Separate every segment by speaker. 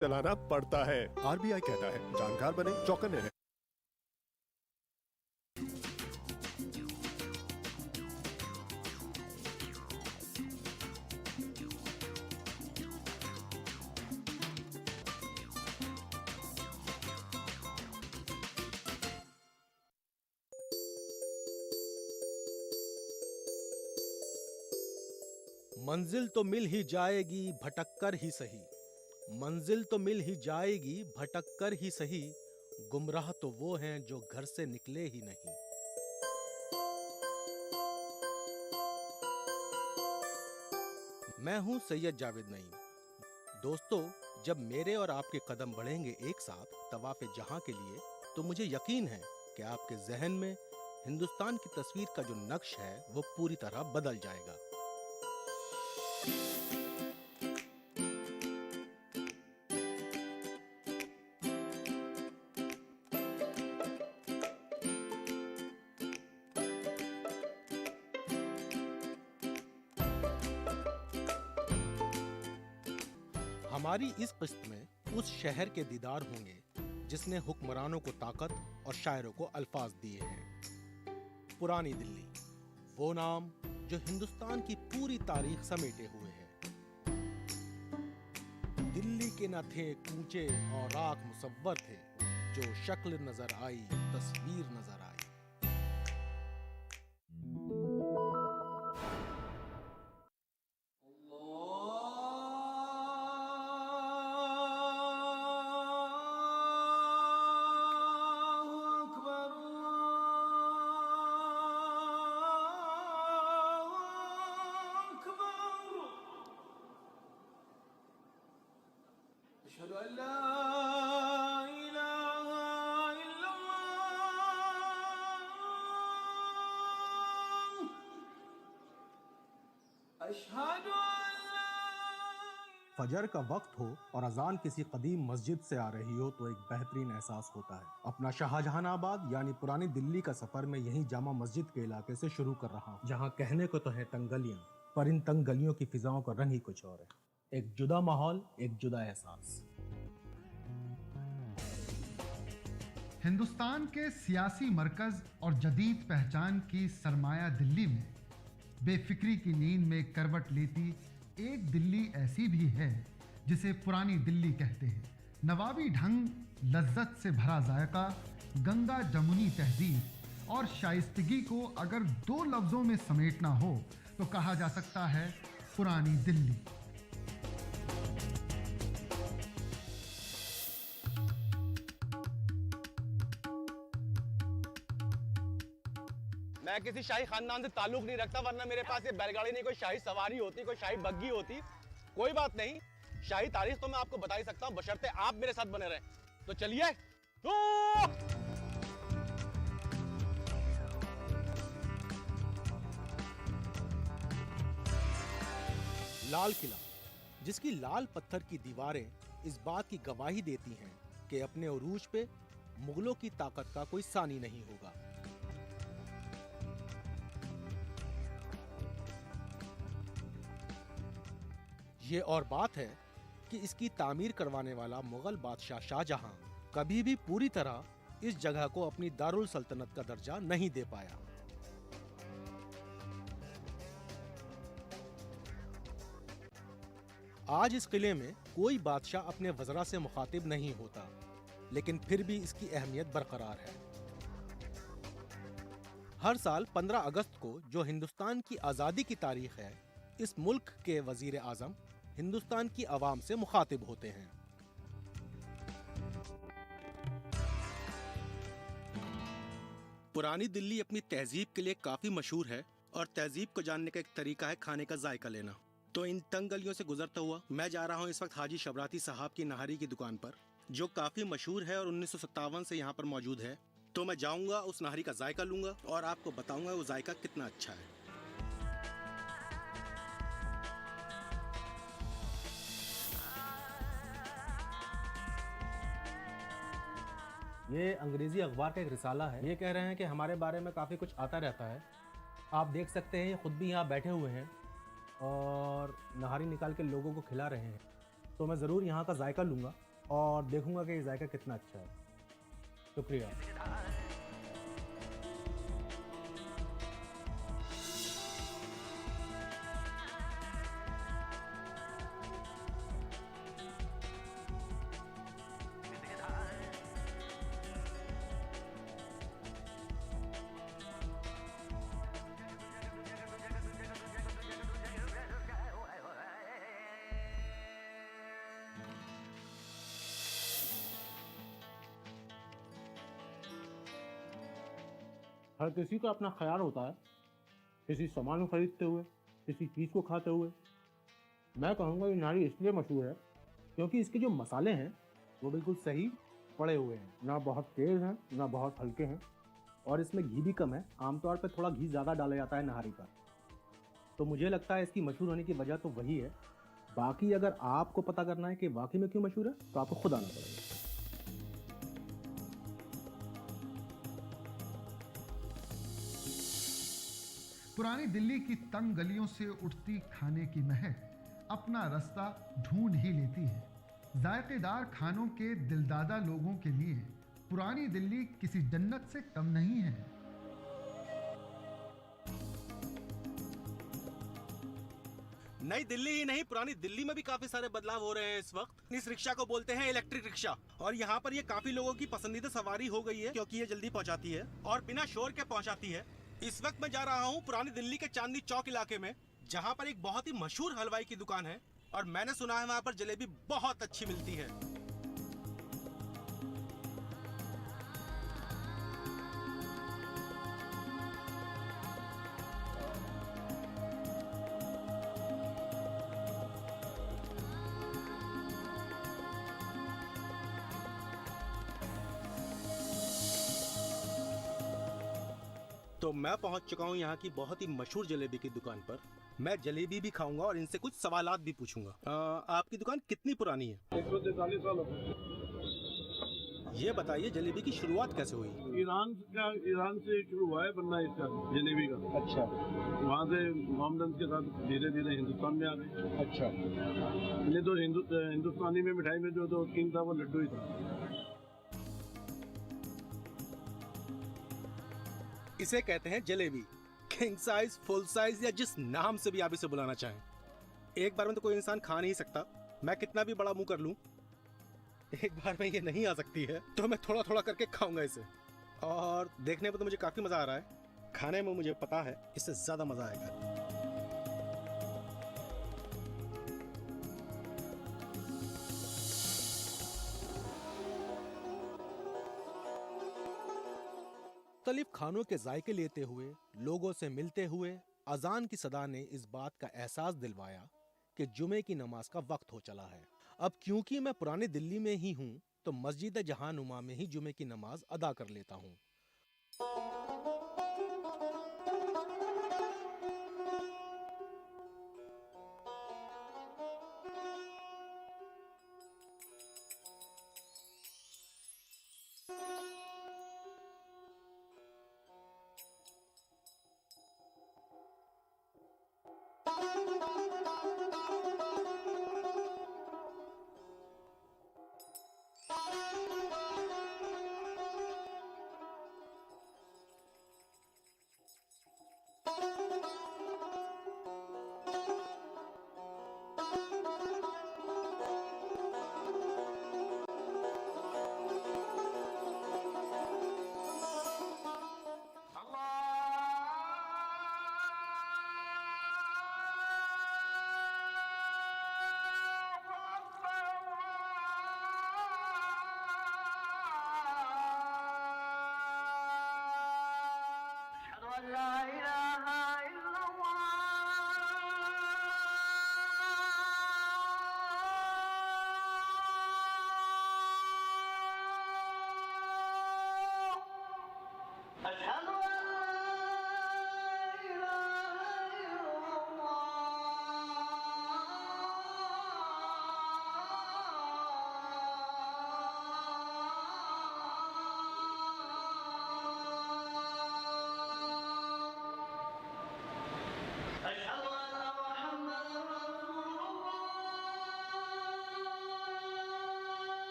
Speaker 1: चलाना पड़ता है। आरबीआई कहता है जानकार बने, चौकन्ने रहें।
Speaker 2: मंजिल तो मिल ही जाएगी भटक कर ही सही। मंजिल तो मिल ही जाएगी भटक कर ही सही। गुमराह तो वो हैं जो घर से निकले ही नहीं। मैं हूं सैयद जावेद नईम। दोस्तों, जब मेरे और आपके कदम बढ़ेंगे एक साथ तवाफ़े जहां के लिए, तो मुझे यकीन है कि आपके जहन में हिंदुस्तान की तस्वीर का जो नक्श है वो पूरी तरह बदल जाएगा। हमारी इस किस्त में उस शहर के दीदार होंगे जिसने हुक्मरानों को ताकत और शायरों को अल्फाज दिए हैं। पुरानी दिल्ली, वो नाम जो हिंदुस्तान की पूरी तारीख समेटे हुए है। दिल्ली के न थे कूचे और राख मुसव्वर थे, जो शक्ल नजर आई तस्वीर नजर आई। फजर का वक्त हो और अजान किसी कदीम मस्जिद से आ रही हो तो एक बेहतरीन एहसास होता है। अपना शाहजहानाबाद यानी पुरानी दिल्ली का सफर मैं यहीं जामा मस्जिद के इलाके से शुरू कर रहा हूँ, जहाँ कहने को तो है तंग गलियां, पर इन तंग गलियों की फिजाओं का रंग ही कुछ और है। एक जुदा माहौल, एक जुदा एहसास।
Speaker 3: हिंदुस्तान के सियासी मरकज और जदीद पहचान की सरमाया दिल्ली में बेफिक्री की नींद में करवट लेती एक दिल्ली ऐसी भी है जिसे पुरानी दिल्ली कहते हैं। नवाबी ढंग, लज्जत से भरा जायका, गंगा जमुनी तहजीब और शाइस्तगी को अगर दो लफ्जों में समेटना हो तो कहा जा सकता है पुरानी दिल्ली।
Speaker 4: मैं किसी शाही खानदान से ताल्लुक नहीं रखता, वरना मेरे पास ये बैलगाड़ी नहीं, कोई शाही सवारी होती, कोई शाही बग्गी होती। कोई बात नहीं, शाही तारीख तो मैं आपको बता ही सकता हूं, बशर्ते आप मेरे साथ बने रहें। तो चलिए।
Speaker 2: लाल किला, जिसकी लाल पत्थर की दीवारें इस बात की गवाही देती हैं कि अपने उरूज पे मुगलों की ताकत का कोई सानी नहीं होगा। ये और बात है कि इसकी तामीर करवाने वाला मुगल बादशाह शाहजहां कभी भी पूरी तरह इस जगह को अपनी दारुल सल्तनत का दर्जा नहीं दे पाया। आज इस किले में कोई बादशाह अपने वज़रा से मुखातिब नहीं होता, लेकिन फिर भी इसकी अहमियत बरकरार है। हर साल 15 अगस्त को, जो हिंदुस्तान की आज़ादी की तारीख है, इस मुल्क के वज़ीर आज़म हिंदुस्तान की आवाम से मुखातिब होते हैं। पुरानी दिल्ली अपनी तहजीब के लिए काफी मशहूर है, और तहजीब को जानने का एक तरीका है खाने का जायका लेना। तो इन तंग गलियों से गुजरता हुआ मैं जा रहा हूँ इस वक्त हाजी शबराती साहब की नहारी की दुकान पर, जो काफी मशहूर है और 1957 से यहाँ पर मौजूद है। तो मैं जाऊंगा, उस नहारी का जायका लूंगा और आपको बताऊंगा वो जायका कितना अच्छा है। ये अंग्रेजी अखबार का एक रिसाला है। ये कह रहे हैं कि हमारे बारे में काफ़ी कुछ आता रहता है। आप देख सकते हैं, ये खुद भी यहाँ बैठे हुए हैं और नहारी निकाल के लोगों को खिला रहे हैं। तो मैं ज़रूर यहाँ का जायका लूँगा।
Speaker 4: और देखूंगा कि जायका कितना अच्छा है। शुक्रिया। हर किसी का अपना ख्याल होता है, किसी सामान को खरीदते हुए, किसी चीज़ को खाते हुए। मैं कहूँगा ये नारी इसलिए मशहूर है क्योंकि इसके जो मसाले हैं वो बिल्कुल सही पड़े हुए हैं, ना बहुत तेज़ हैं ना बहुत हल्के हैं, और इसमें घी भी कम है। आमतौर पर थोड़ा घी ज़्यादा डाला जाता है नहारी पर। तो मुझे लगता है इसकी मशहूर होने की वजह तो वही है। बाकी अगर आपको पता करना है कि वाकई में क्यों मशहूर है तो आपको खुद आना पड़ेगा।
Speaker 3: पुरानी दिल्ली की तंग गलियों से उठती खाने की महक अपना रास्ता ढूंढ ही लेती है। जायकेदार खानों के दिलदादा लोगों के लिए पुरानी दिल्ली किसी जन्नत से कम नहीं है।
Speaker 2: नई दिल्ली ही नहीं, पुरानी दिल्ली में भी काफी सारे बदलाव हो रहे हैं इस वक्त। इस रिक्शा को बोलते हैं इलेक्ट्रिक रिक्शा, और यहाँ पर ये काफी लोगों की पसंदीदा सवारी हो गई है क्योंकि ये जल्दी पहुँचाती है और बिना शोर के पहुँचाती है। इस वक्त मैं जा रहा हूँ पुरानी दिल्ली के चांदनी चौक इलाके में, जहाँ पर एक बहुत ही मशहूर हलवाई की दुकान है और मैंने सुना है वहाँ पर जलेबी बहुत अच्छी मिलती है। तो मैं पहुंच चुका हूं यहाँ की बहुत ही मशहूर जलेबी की दुकान पर। मैं जलेबी भी खाऊंगा और इनसे कुछ सवालात भी पूछूंगा। आपकी दुकान कितनी पुरानी है?
Speaker 5: 143 साल हो गए।
Speaker 2: ये बताइए जलेबी की शुरुआत कैसे हुई?
Speaker 5: ईरान से शुरू हुआ है बनना इसका, जलेबी का।
Speaker 2: अच्छा।
Speaker 5: वहाँ से मोहम्मद के साथ धीरे धीरे हिंदुस्तान में आ गए।
Speaker 2: अच्छा।
Speaker 5: पहले तो हिंदुस्तानी में मिठाई में जो तो किंग था वो लड्डू ही था।
Speaker 2: इसे कहते हैं jalebi. King size, full size या जिस नाम से भी आप इसे बुलाना चाहें। एक बार में तो कोई इंसान खा नहीं सकता, मैं कितना भी बड़ा मुंह कर लूं। एक बार में ये नहीं आ सकती है, तो मैं थोड़ा थोड़ा करके खाऊंगा इसे। और देखने में तो मुझे काफी मजा आ रहा है, खाने में मुझे पता है इससे ज्यादा मजा आएगा। मुख्तलिफ खानों के जायके लेते हुए, लोगों से मिलते हुए, अजान की सदा ने इस बात का एहसास दिलवाया कि जुमे की नमाज का वक्त हो चला है। अब क्योंकि मैं पुरानी दिल्ली में ही हूँ तो मस्जिद जहानुमा में ही जुमे की नमाज अदा कर लेता हूँ।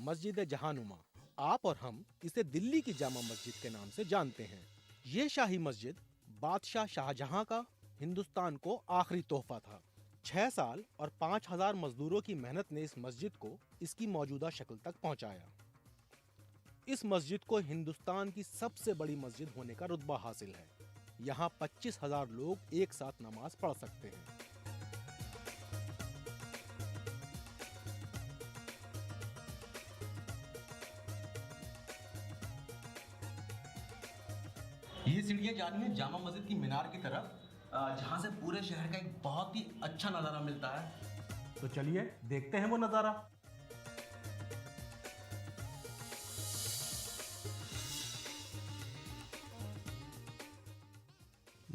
Speaker 2: मस्जिद जहानुमा। आप और हम इसे दिल्ली की जामा मस्जिद के नाम से जानते हैं। ये शाही मस्जिद बादशाह शाहजहां का हिंदुस्तान को आखिरी तोहफा था। 6 साल और 5,000 मजदूरों की मेहनत ने इस मस्जिद को इसकी मौजूदा शक्ल तक पहुंचाया। इस मस्जिद को हिंदुस्तान की सबसे बड़ी मस्जिद होने का रुतबा हासिल है। यहाँ 25,000 लोग एक साथ नमाज पढ़ सकते हैं। ये सीढ़ियाँ जा रही हैं जामा मस्जिद की मीनार की तरफ, जहाँ से पूरे शहर का एक बहुत ही अच्छा नज़ारा मिलता है। तो चलिए देखते हैं वो नज़ारा।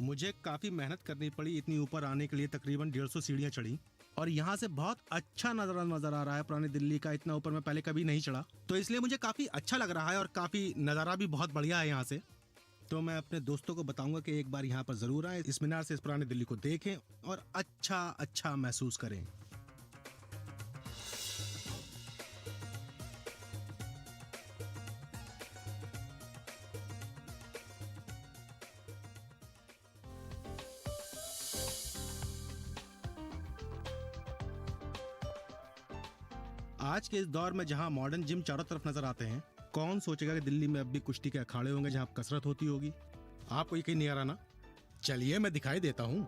Speaker 2: मुझे काफ़ी मेहनत करनी पड़ी इतनी ऊपर आने के लिए। तकरीबन 150 सीढ़ियाँ चढ़ी और यहाँ से बहुत अच्छा नज़ारा नज़र आ रहा है पुरानी दिल्ली का। इतना ऊपर मैं पहले कभी नहीं चढ़ा, तो इसलिए मुझे काफ़ी अच्छा लग रहा है और काफ़ी नज़ारा भी बहुत बढ़िया है यहाँ से। तो मैं अपने दोस्तों को बताऊंगा कि एक बार यहाँ पर ज़रूर आए, इस मीनार से इस पुरानी दिल्ली को देखें और अच्छा महसूस करें। आज के इस दौर में जहां मॉडर्न जिम चारों तरफ नजर आते हैं, कौन सोचेगा कि दिल्ली में अब भी कुश्ती के अखाड़े होंगे जहां कसरत होती होगी। आपको यकीन नहीं आ रहा ना? चलिए मैं दिखाई देता हूं।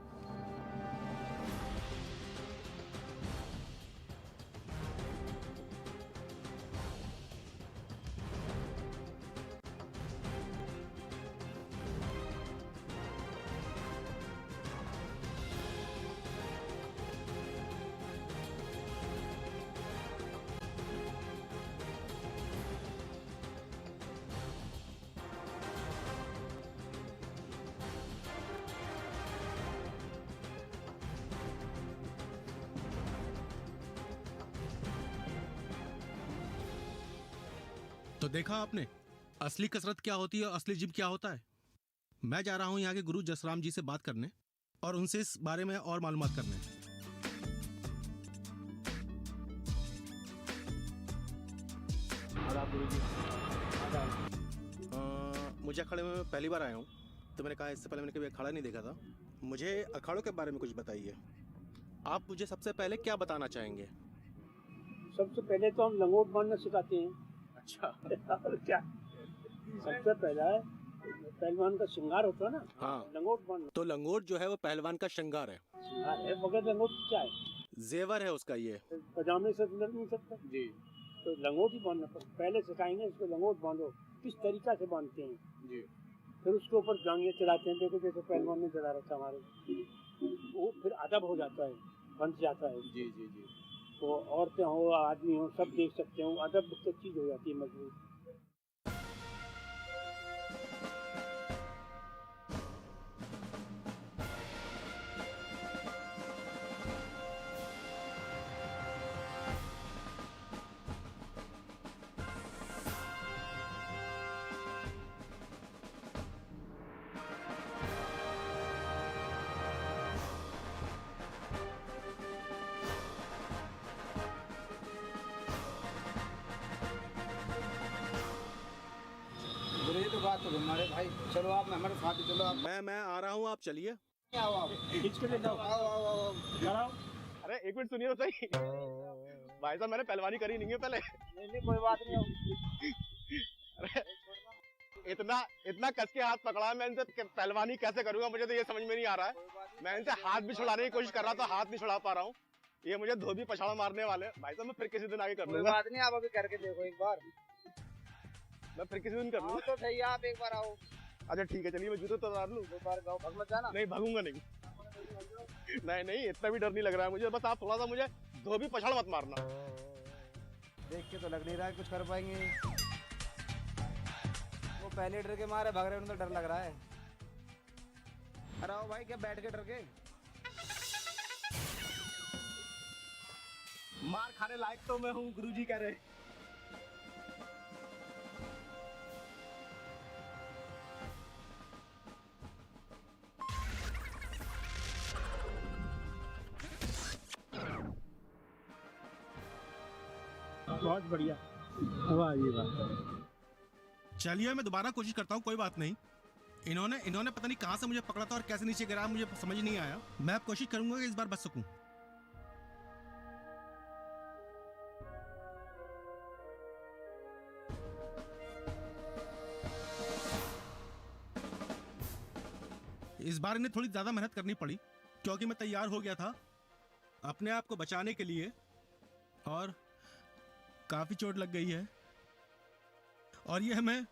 Speaker 2: तो देखा आपने असली कसरत क्या होती है और असली जिम क्या होता है। मैं जा रहा हूं यहाँ के गुरु जसराम जी से बात करने और उनसे इस बारे में और मालूमात करने। मुझे अखाड़े में पहली बार आया हूँ, तो मैंने कहा इससे पहले मैंने कभी अखाड़ा नहीं देखा था। मुझे अखाड़ों के बारे में कुछ बताइए। आप मुझे सबसे पहले क्या बताना चाहेंगे?
Speaker 6: सबसे पहले तो हम लंगोट बांधना सिखाते हैं।
Speaker 2: अच्छा।
Speaker 6: और क्या, सबसे पहला है पहलवान का श्रृंगार होता है ना।
Speaker 2: हाँ,
Speaker 6: लंगोट बांधना।
Speaker 2: तो लंगोट जो है वो पहलवान का श्रृंगार है।
Speaker 6: श्रृंगार है, बगैर लंगोट क्या है?
Speaker 2: जेवर है उसका। ये
Speaker 6: पजामे से तो लग नहीं सकता
Speaker 5: जी।
Speaker 6: तो लंगोट ही बांधना पहले सिखाएंगे। इसको लंगोट बांधो, किस तरीका से बांधते हैं
Speaker 5: जी।
Speaker 6: फिर उसके ऊपर जांघें चढ़ाते हैं। देखो जैसे पहलवान ने चढ़ा रखा हमारे, वो फिर अदब हो जाता है, बंध जाता है।
Speaker 5: जी जी जी।
Speaker 6: तो औरतें हो आदमी हो सब देख सकते हो, अदब की चीज हो जाती है मजबूत।
Speaker 7: बोले ये तो बात तो हमारे भाई, चलो आप हमारे साथ ही चलो। आप
Speaker 2: मैं आ रहा हूँ, आप चलिए।
Speaker 7: आओ आप
Speaker 6: खींच के ले जाओ।
Speaker 7: आओ आओ आओ
Speaker 6: कराओ।
Speaker 8: अरे एक मिनट सुनिए तो सही। भाई साहब मैंने पहलवानी करी नहीं है पहले।
Speaker 6: नहीं कोई बात नहीं होगी।
Speaker 8: अरे इतना कस के हाथ पकड़ा है मैं इनसे, पहलवानी कैसे करूंगा मुझे तो ये समझ में नहीं आ रहा है। मैं इनसे हाथ भी छुड़ाने की कोशिश कर रहा था, हाथ नहीं छुड़ा पा रहा हूँ। ये मुझे धोबी पछाड़ा मारने वाले। भाई साहब मैं फिर किसी दिन आगे कर
Speaker 7: कोई
Speaker 8: लूंगा।
Speaker 7: बात नहीं, आप अभी करके देखो एक बार।
Speaker 8: मैं फिर किसी दिन कर
Speaker 7: आओ
Speaker 8: लूंगा।
Speaker 7: तो सही, आप एक बार आओ।
Speaker 8: अच्छा ठीक है, चलिए मैं जूते तो उतार लूँ।
Speaker 7: एक बार गाँव भग मत जाना।
Speaker 8: नहीं भागूंगा नहीं। नहीं इतना भी डर नहीं लग रहा है मुझे। बस आप थोड़ा सा मुझे धोबी पछाड़ मत मारना।
Speaker 7: देख के तो लग नहीं रहा है कुछ कर पाएंगे। वो पहले डर के मारे भाग रहे, उन्हें तो डर लग रहा है। अरे आओ भाई, क्या बैठ के डर के?
Speaker 8: मार खाने लायक तो मैं हूँ, गुरुजी कह रहे।
Speaker 6: बहुत बढ़िया। वाह जी वाह।
Speaker 2: चलिए मैं दोबारा कोशिश करता हूँ, कोई बात नहीं। इन्होंने पता नहीं कहाँ से मुझे पकड़ा था और कैसे नीचे गिरा, मुझे समझ नहीं आया। मैं अब कोशिश करूंगा कि इस बार बच सकूं। इस बार इन्हें थोड़ी ज्यादा मेहनत करनी पड़ी क्योंकि मैं तैयार हो गया था अपने आप को बचाने के लिए, और काफी चोट लग गई है। और ये मैं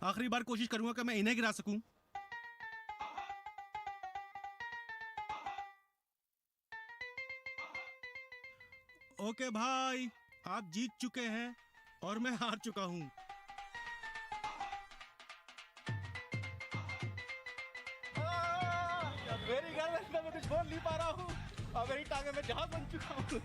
Speaker 2: आखिरी बार कोशिश करूंगा कि मैं इन्हें गिरा सकूं। ओके भाई, आप जीत चुके हैं और मैं हार चुका हूं।
Speaker 8: मेरी गर्दन में मैं कुछ बोल नहीं पा रहा हूँ और मेरी टांगे में जहाज बन चुका हूँ।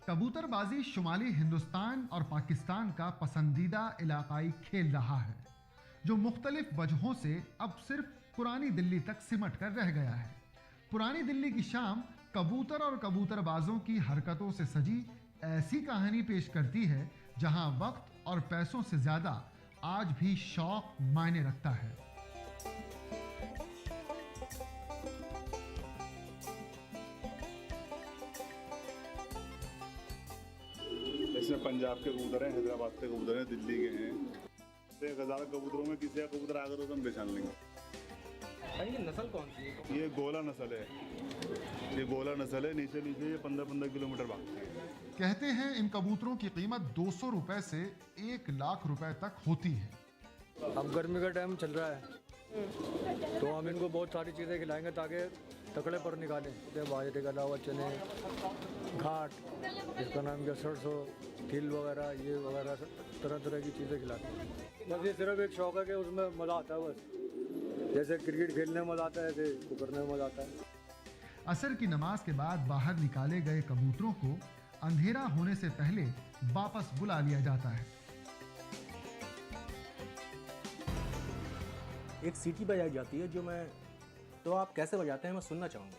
Speaker 3: कबूतरबाजी शुमाली हिंदुस्तान और पाकिस्तान का पसंदीदा इलाकाई खेल रहा है, जो मुख्तलिफ वजहों से अब सिर्फ पुरानी दिल्ली तक सिमट कर रह गया है। पुरानी दिल्ली की शाम कबूतर और कबूतरबाजों की हरकतों से सजी ऐसी कहानी पेश करती है जहां वक्त और पैसों से ज्यादा आज भी शौक मायने रखता है।
Speaker 9: इसमें पंजाब के कबूतर हैं, हैदराबाद के कबूतर हैं, दिल्ली के हैं। 1000 कबूतरों में किसी का कबूतर आकर तो हम पहचान लेंगे।
Speaker 7: भाई ये नस्ल कौन सी है?
Speaker 9: ये गोला नस्ल है, ये गोला नस्ल है। नीचे नीचे ये 15-15 किलोमीटर भागते हैं।
Speaker 3: कहते हैं इन कबूतरों की कीमत 200 रुपए से 1 लाख रुपए तक होती है।
Speaker 10: अब गर्मी का टाइम चल रहा है तो हम इनको बहुत सारी चीज़ें खिलाएंगे ताकि तकड़े पर निकालें। बाजरे के अलावा चने, घाट, इसका नाम क्या, सरसों, तिल वगैरह, ये वगैरह तरह तरह की चीज़ें खिलाते हैं। बस ये सिर्फ एक शौक है कि उसमें मज़ा आता है। बस जैसे क्रिकेट खेलने में मज़ा आता है, ऐसे इसको करने में मज़ा आता है।
Speaker 3: असर की नमाज के बाद बाहर निकाले गए कबूतरों को अंधेरा होने से पहले वापस बुला लिया जाता है।
Speaker 4: एक सीटी बजाई जाती है जो मैं, तो आप कैसे बजाते हैं मैं सुनना चाहूँगा।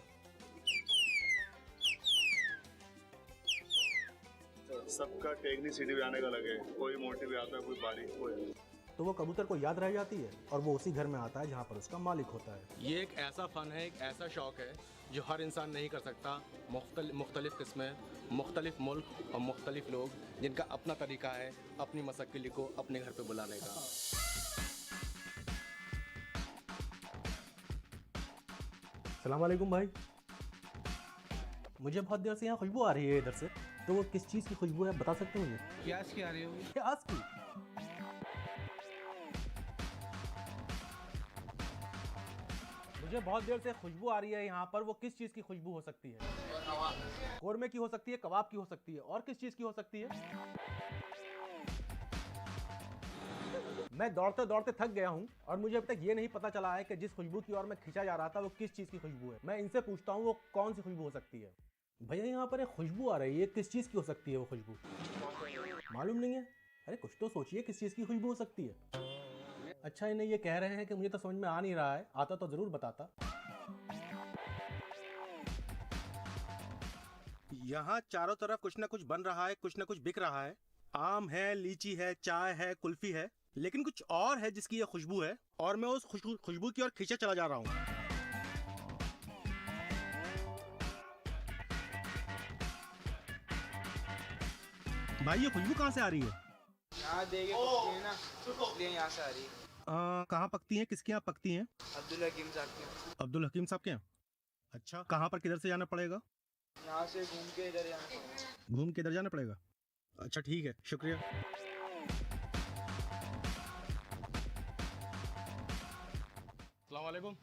Speaker 9: सबका टेक्निक सीटी बजाने का लगे, कोई मोटी भी आता है, कोई बारीक, कोई।
Speaker 4: तो वो कबूतर को याद रह जाती है और वो उसी घर में आता है जहाँ पर उसका मालिक होता है।
Speaker 2: ये एक ऐसा फ़न है, एक ऐसा शौक़ है जो हर इंसान नहीं कर सकता। मुख्तलिफ किस्में, मुख्तलिफ मुल्क और मुख्तलिफ लोग, जिनका अपना तरीका है अपनी मशक्क़त को अपने घर पे बुलाने का।
Speaker 4: सलाम वालेकुम भाई, मुझे बहुत देर से यहाँ खुशबू आ रही है इधर से, तो वो किस चीज़ की खुशबू है बता सकते हो मुझे?
Speaker 7: प्याज की आ रही होगी।
Speaker 4: प्याज की? मुझे बहुत देर से खुशबू आ रही है यहाँ पर, वो किस चीज़ की खुशबू हो सकती है? कौरमे की हो सकती है, कबाब की हो सकती है, और किस चीज़ की हो सकती है? मैं दौड़ते दौड़ते थक गया हूँ और मुझे अभी तक ये नहीं पता चला है कि जिस खुशबू की ओर मैं खींचा जा रहा था वो किस चीज़ की खुशबू है। मैं इनसे पूछता हूँ वो कौन सी खुशबू हो सकती है। भैया यहाँ पर एक खुशबू आ रही है, किस चीज़ की हो सकती है वो खुशबू? मालूम नहीं है? अरे कुछ तो सोचिए, किस चीज़ की खुशबू हो सकती है? अच्छा, इन्हें ये कह रहे हैं कि मुझे तो समझ में आ नहीं रहा है, आता तो ज़रूर बताता।
Speaker 2: यहाँ चारों तरफ कुछ ना कुछ बन रहा है, कुछ ना कुछ बिक रहा है। आम है, लीची है, चाय है, कुल्फी है, लेकिन कुछ और है जिसकी ये खुशबू है और मैं उस खुशबू की ओर खींचे चला जा रहा हूँ। भाई ये खुशबू कहाँ से आ रही है?
Speaker 7: यहाँ देखे पकती है ना, इसलिए यहाँ से आ रही है।
Speaker 2: कहाँ पकती हैं, किसके यहाँ पकती हैं?
Speaker 7: अब्दुल हकीम साहब के।
Speaker 2: अब्दुल हकीम साहब के यहाँ। अच्छा, कहाँ पर किधर से जाना पड़ेगा?
Speaker 7: यहाँ से घूम के इधर जाना पड़ेगा।
Speaker 2: घूम के इधर जाना पड़ेगा। अच्छा ठीक है, शुक्रिया। अस्सलाम वालेकुम।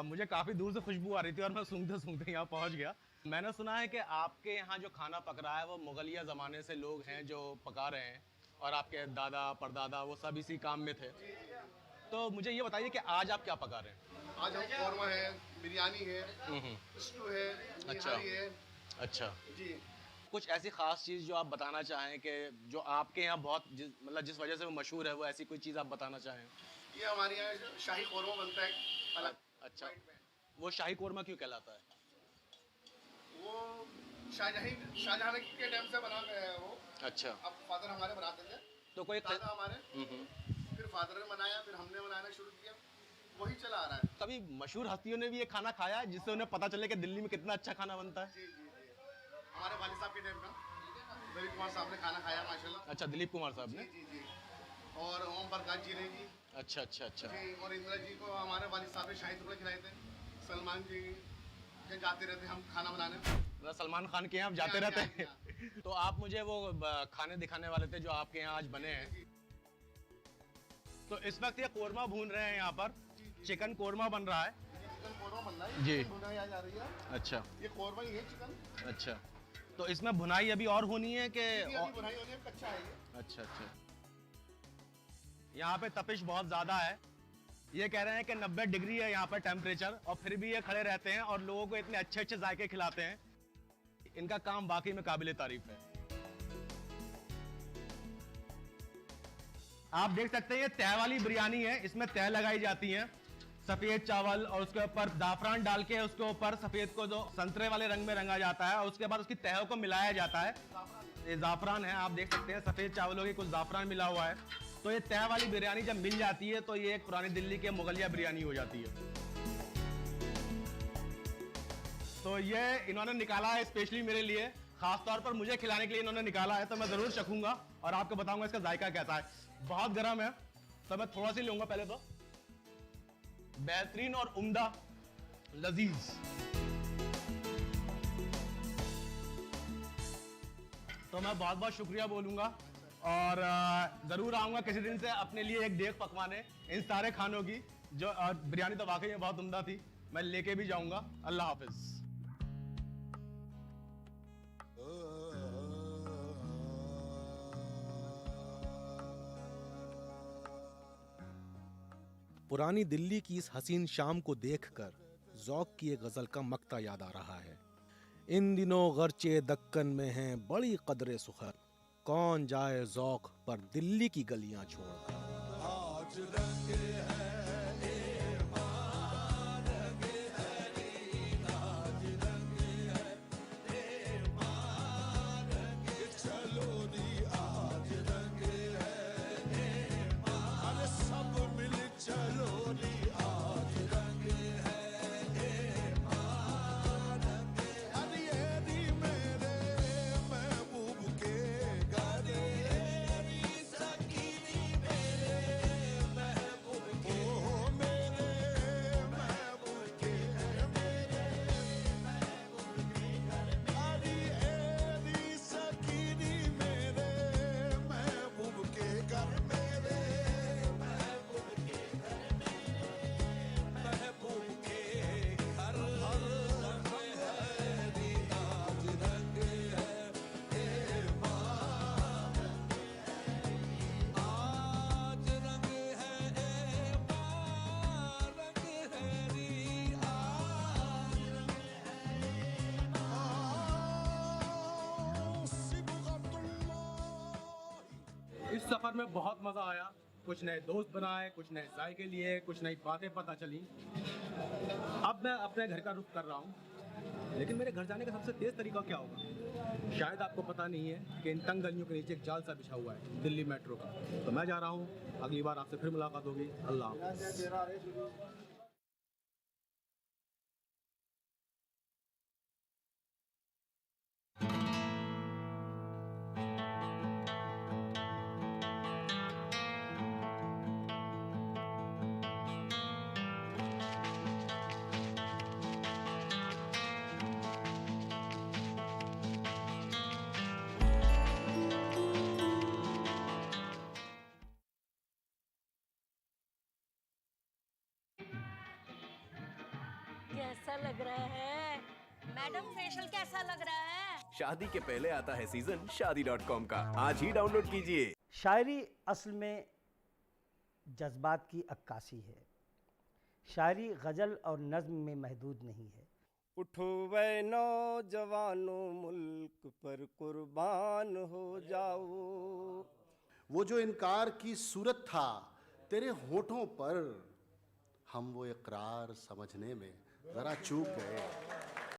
Speaker 2: मुझे काफ़ी दूर से खुशबू आ रही थी और मैं सूंघते सूंघते यहाँ पहुँच गया। मैंने सुना है कि आपके यहाँ जो खाना पक रहा है वो मुगलिया ज़माने से लोग हैं जो पका रहे हैं और आपके दादा परदादा वो सब इसी काम में थे। तो मुझे ये बताइए कि आज आप क्या पका रहे हैं?
Speaker 9: आज हम कौरमा है, बिरयानी है, स्टू है, निहारी है।
Speaker 2: अच्छा
Speaker 9: जी।
Speaker 2: कुछ ऐसी ख़ास चीज़ जो आप बताना चाहें कि जो आपके यहाँ बहुत मतलब जिस वजह से वो मशहूर है, वो ऐसी कोई चीज़ आप बताना चाहें?
Speaker 9: ये हमारे यहाँ शाही कौरमा बनता है अलग।
Speaker 2: अच्छा, वो शाही कौरमा क्यों कहलाता है?
Speaker 9: वो शाहजहां के टाइम से बना गया है वो।
Speaker 2: अच्छा।
Speaker 9: अब फादर हमारे बनाते थे,
Speaker 2: तो कोई
Speaker 9: दादा हमारे, फिर फादर ने बनाया, फिर हमने बनाना शुरू किया, वही चला आ रहा है।
Speaker 2: कभी मशहूर हस्तियों ने भी ये खाना खाया है जिससे उन्हें पता चले कि दिल्ली में कितना अच्छा खाना बनता है?
Speaker 9: जी जी जी। हमारे वालिद साहब के टाइम का दिलीप कुमार साहब ने खाना खाया माशाल्लाह।
Speaker 2: अच्छा, दिलीप कुमार साहब ने।
Speaker 9: जी जी। और ओम प्रकाश जी ने जी।
Speaker 2: अच्छा अच्छा अच्छा।
Speaker 9: जी, और इंदिरा जी को हमारे वालिद साहब ने शाही टुकड़े खिलाए थे। सलमान जी के जाते रहते हम खाना बनाने।
Speaker 2: मतलब सलमान खान के यहाँ आप जाते रहते हैं। तो आप मुझे वो खाने दिखाने वाले थे जो आपके यहाँ आज बने हैं। तो इस वक्त ये कोरमा भून रहे हैं यहाँ पर, चिकन कोरमा बन रहा है।
Speaker 9: चिकन कोरमा बन रहा है
Speaker 2: जी।
Speaker 9: भुनाई आज आ रही है।
Speaker 2: अच्छा।
Speaker 9: ये कोरमा ही है चिकन।
Speaker 2: अच्छा, तो इसमें भुनाई अभी और होनी है कि?
Speaker 9: अभी भुनाई होनी है, कच्चा है ये।
Speaker 2: अच्छा अच्छा। यहाँ पे तपिश बहुत ज़्यादा है। ये कह रहे हैं कि 90 डिग्री है यहाँ पर टेम्परेचर, और फिर भी ये खड़े रहते हैं और लोगों को इतने अच्छे अच्छे जायके खिलाते हैं। इनका काम वाकई में काबिल तारीफ है। आप देख सकते हैं ये तह वाली बिरयानी है, इसमें तह लगाई जाती है, सफेद चावल और उसके ऊपर जाफरान डाल के उसके ऊपर सफेद को जो संतरे वाले रंग में रंगा जाता है और उसके बाद उसकी तहों को मिलाया जाता है। ये जाफरान है, आप देख सकते हैं सफेद चावलों की कुछ जाफरान मिला हुआ है। तो ये तह वाली बिरयानी जब मिल जाती है तो ये एक पुरानी दिल्ली के मुगलिया बिरयानी हो जाती है। तो ये इन्होंने निकाला है स्पेशली मेरे लिए, खास तौर पर मुझे खिलाने के लिए इन्होंने निकाला है, तो मैं जरूर चखूंगा और आपको बताऊंगा इसका जायका कैसा है। बहुत गर्म है तो मैं थोड़ा सा लूंगा पहले। तो बेहतरीन और उम्दा लजीज। तो मैं बहुत बहुत शुक्रिया बोलूंगा और ज़रूर आऊँगा किसी दिन से अपने लिए एक देख पकवाने इन सारे खानों की, जो बिरयानी तो वाकई में बहुत उम्दा थी, मैं लेके भी जाऊँगा। अल्लाह हाफिज़। पुरानी दिल्ली की इस हसीन शाम को देखकर ज़ौक़ की एक गज़ल का मक्ता याद आ रहा है। इन दिनों गर्चे दक्कन में हैं बड़ी कदरे सुखर, कौन जाए ज़ौक़ पर दिल्ली की गलियां छोड़कर। आज रंग है इस सफ़र में बहुत मज़ा आया, कुछ नए दोस्त बनाए, कुछ नए जायके लिए, कुछ नई बातें पता चली। अब मैं अपने घर का रुख कर रहा हूँ, लेकिन मेरे घर जाने का सबसे तेज़ तरीका क्या होगा शायद आपको पता नहीं है कि इन तंग गलियों के नीचे एक जाल सा बिछा हुआ है दिल्ली मेट्रो का। तो मैं जा रहा हूँ, अगली बार आपसे फिर मुलाकात होगी। अल्लाह हाफ़िज़।
Speaker 11: कैसा लग रहा है? मैडम फेशियल कैसा लग रहा है?
Speaker 12: शादी के पहले आता है सीजन शादी.com का, आज ही डाउनलोड कीजिए।
Speaker 13: शायरी असल में जज्बात की अक्कासी है। शायरी गज़ल और नज़्म में महदूद नहीं है।
Speaker 14: उठो वे नौजवानों, मुल्क पर कुर्बान हो जाओ।
Speaker 15: वो जो इनकार की सूरत था तेरे होठों पर, हम वो इकरार समझने में जरा चूक गए।